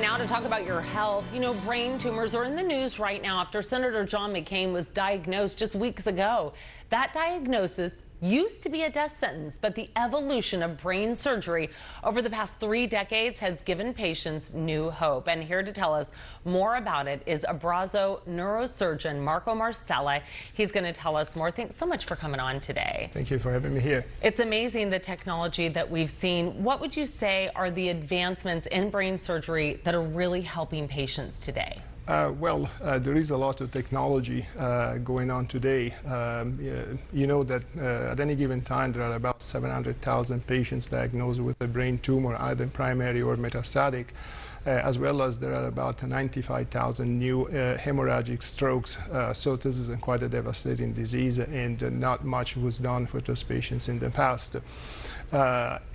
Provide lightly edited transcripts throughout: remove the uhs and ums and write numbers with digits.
now to talk about your health. You know, brain tumors are in the news right now after Senator John McCain was diagnosed just weeks ago. That diagnosis used to be a death sentence, but the evolution of brain surgery over the past 3 decades has given patients new hope. And here to tell us more about it is Abrazo neurosurgeon Marsella. He's going to tell us more. Thanks so much for coming on today. Thank you for having me here. It's amazing the technology that we've seen. What would you say are the advancements in brain surgery that are really helping patients today? There is a lot of technology going on today. You know that at any given time there are about 700,000 patients diagnosed with a brain tumor, either primary or metastatic, as well as there are about 95,000 new hemorrhagic strokes. So this is quite a devastating disease, and not much was done for those patients in the past.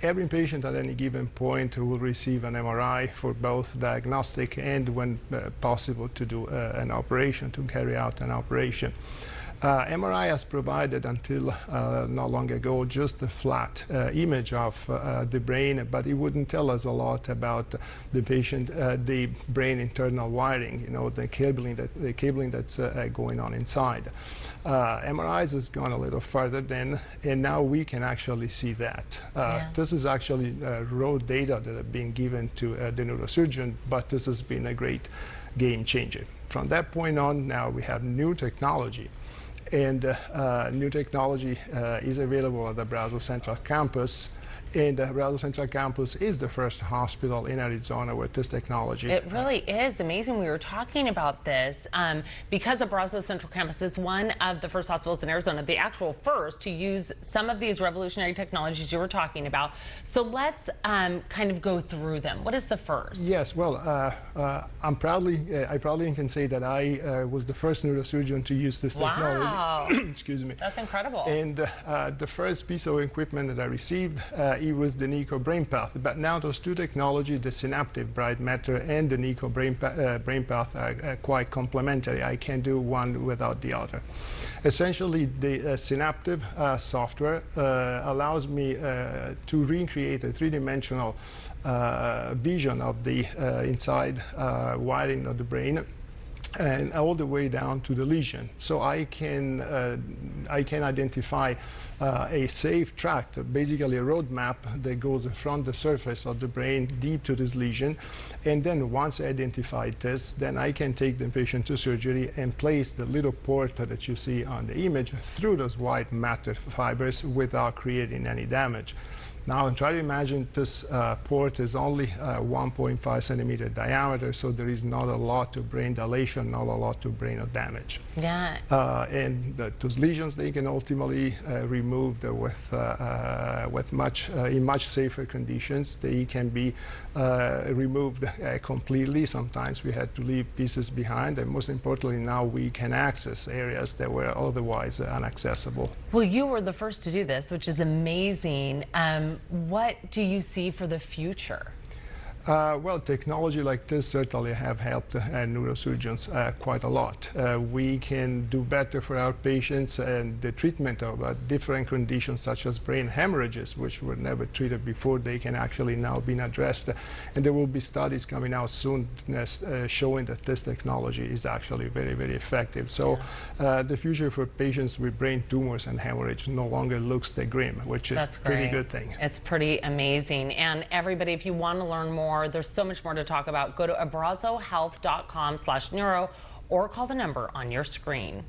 Every patient at any given point will receive an MRI for both diagnostic and, when possible, to do an operation, to carry out an operation. MRI has provided until not long ago just a flat image of the brain, but it wouldn't tell us a lot about the patient, the brain internal wiring, you know, the cabling that's going on inside. MRIs has gone a little further then, and now we can actually see that. This is actually raw data that have been given to the neurosurgeon, but this has been a great game changer. From that point on, now we have new technology. And new technology is available at the Abrazo Central Campus. And the Abrazo Central Campus is the first hospital in Arizona with this technology. It really is amazing. We were talking about this because Abrazo Central Campus is one of the first hospitals in Arizona, the actual first to use some of these revolutionary technologies you were talking about. So let's kind of go through them. What is the first? Yes, well, I proudly can say that I was the first neurosurgeon to use this technology. Wow. Excuse me. That's incredible. And the first piece of equipment that I received, it was the NICO brain path. But now those two technologies, the synaptive bright matter and the NICO brain path, are quite complementary. I can't do one without the other. Essentially, the synaptive software allows me to recreate a three-dimensional vision of the inside wiring of the brain, and all the way down to the lesion. So I can identify a safe tract, basically a roadmap that goes from the surface of the brain deep to this lesion. And then once I identify this, then I can take the patient to surgery and place the little port that you see on the image through those white matter fibers without creating any damage. Now, try to imagine this port is only 1.5 centimeter diameter, so there is not a lot of brain dilation, not a lot of brain damage. Yeah. And those lesions, they can ultimately removed with in much safer conditions. They can be removed completely. Sometimes we had to leave pieces behind, and most importantly, now we can access areas that were otherwise inaccessible. Well, you were the first to do this, which is amazing. What do you see for the future? Well, technology like this certainly have helped neurosurgeons quite a lot. We can do better for our patients, and the treatment of different conditions such as brain hemorrhages, which were never treated before, they can actually now be addressed. And there will be studies coming out soon showing that this technology is actually very, very effective. So the future for patients with brain tumors and hemorrhage no longer looks that grim, which is a pretty good thing. It's pretty amazing. And everybody, if you want to learn more, there's so much more to talk about. Go to abrazohealth.com/neuro or call the number on your screen.